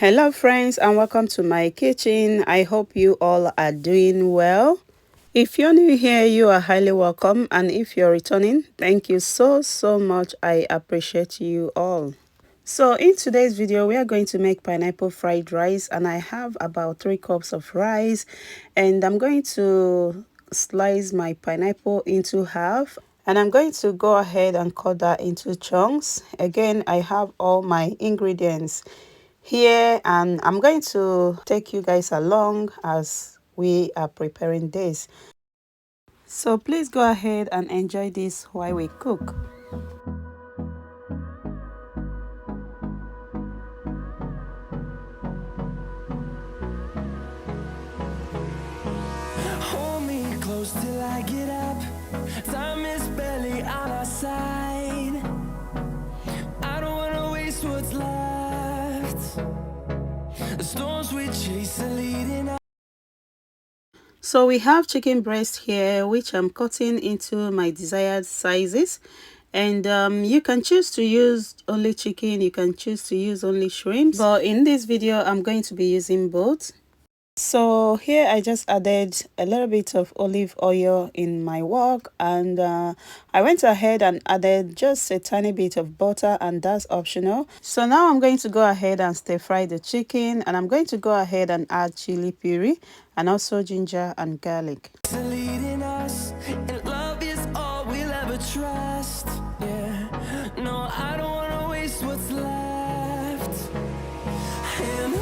Hello friends, and welcome to my kitchen. I hope you all are doing well. If you're new here, you are highly welcome, and if you're returning, thank you so much. I appreciate you all. So in today's video, we are going to make pineapple fried rice, and I have about 3 cups of rice, and I'm going to slice my pineapple into half, and I'm going to go ahead and cut that into chunks. Again, I have all my ingredients here, and I'm going to take you guys along as we are preparing this. So please go ahead and enjoy this while we cook. Hold me close till I get up. Time is barely on our side. I don't wanna waste what's left. The storms we chase are leading us. So we have chicken breast here, which I'm cutting into my desired sizes, and you can choose to use only chicken, you can choose to use only shrimps, but in this video I'm going to be using both. So here I just added a little bit of olive oil in my wok, and I went ahead and added just a tiny bit of butter, and that's optional. So now I'm going to go ahead and stir fry the chicken, and I'm going to go ahead and add chili puree and also ginger and garlic. Leading us, and love is all we'll ever trust. Yeah, no, I don't wanna waste what's left. And on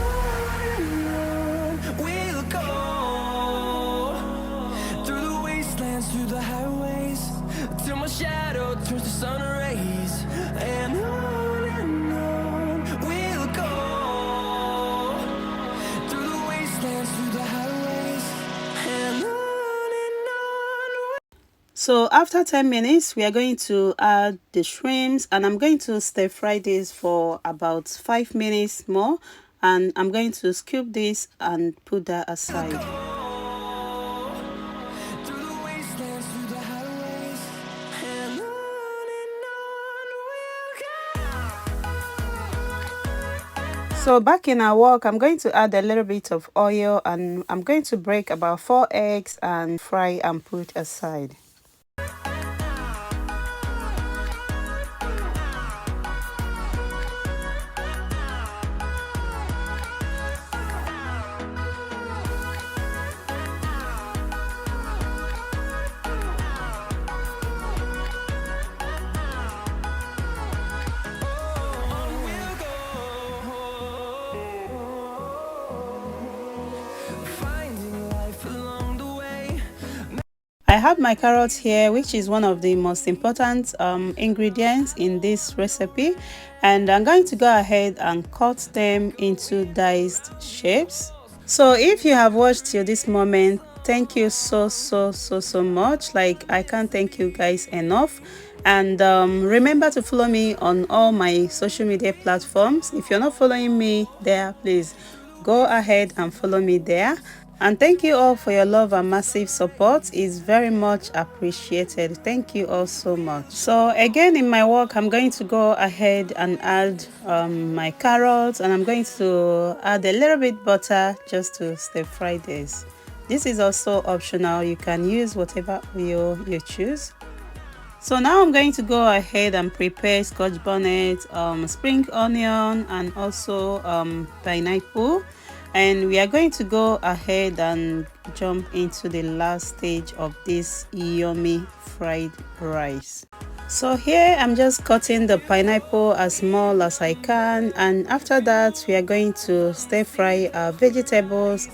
we'll go, through the wastelands, through the highways, till my shadow turns to sun rays. And on we'll go, through the wastelands, through the highways, and on. So after 10 minutes, we are going to add the shrimps, and I'm going to stir fry this for about 5 minutes more, and I'm going to scoop this and put that aside. Through the wastelands, through the highways, and on we'll go. So back in our wok, I'm going to add a little bit of oil, and I'm going to break about 4 eggs and fry and put aside. I have my carrots here, which is one of the most important ingredients in this recipe, and I'm going to go ahead and cut them into diced shapes. So if you have watched till this moment, thank you so much. Like, I can't thank you guys enough. And remember to follow me on all my social media platforms. If you're not following me there, please go ahead and follow me there. And thank you all for your love and massive support. It's very much appreciated. Thank you all so much. So again, in my wok, I'm going to go ahead and add my carrots, and I'm going to add a little bit butter just to stir fry this. This is also optional. You can use whatever oil you choose. So now I'm going to go ahead and prepare scotch bonnet, spring onion, and also pineapple. And we are going to go ahead and jump into the last stage of this yummy fried rice. So here I'm just cutting the pineapple as small as I can, and after that we are going to stir fry our vegetables.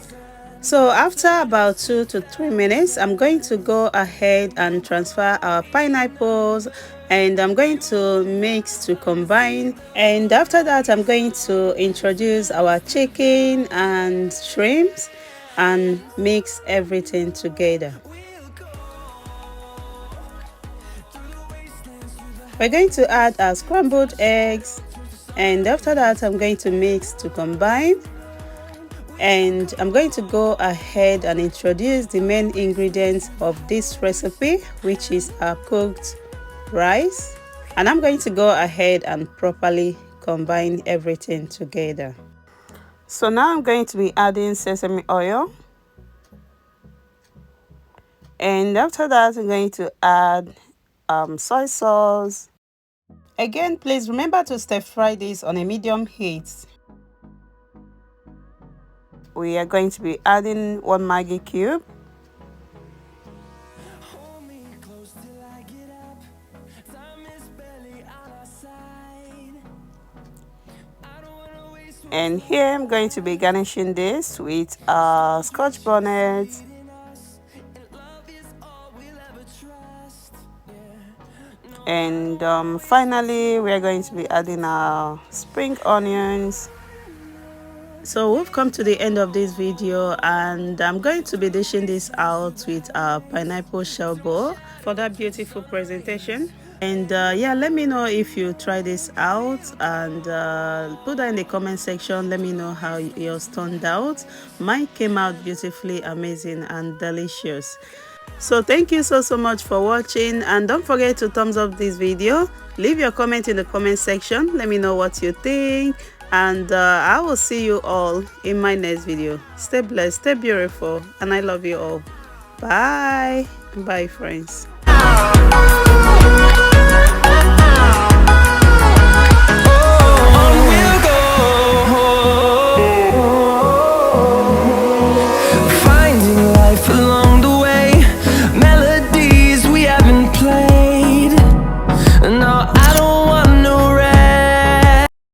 So after about 2 to 3 minutes, I'm going to go ahead and transfer our pineapples, and I'm going to mix to combine. And after that, I'm going to introduce our chicken and shrimps and mix everything together. We're going to add our scrambled eggs, and after that I'm going to mix to combine. And I'm going to go ahead and introduce the main ingredients of this recipe, which is our cooked rice, and I'm going to go ahead and properly combine everything together. So now I'm going to be adding sesame oil, and after that I'm going to add soy sauce. Again, please remember to stir fry this on a medium heat. We are going to be adding 1 Maggi cube, Hold me close till I get up. Time is barely on our side. I don't wanna waste and here I'm going to be garnishing this with scotch bonnet. in us. And love is all we'll ever trust. Yeah. No, And finally we are going to be adding our spring onions. So we've come to the end of this video, and I'm going to be dishing this out with a pineapple shell bowl for that beautiful presentation. And yeah, let me know if you try this out, and put that in the comment section. Let me know how yours turned out. Mine came out beautifully amazing and delicious. So thank you so much for watching, and don't forget to thumbs up this video. Leave your comment in the comment section. Let me know what you think, and I will see you all in my next video. Stay blessed, stay beautiful, and I love you all. Bye friends.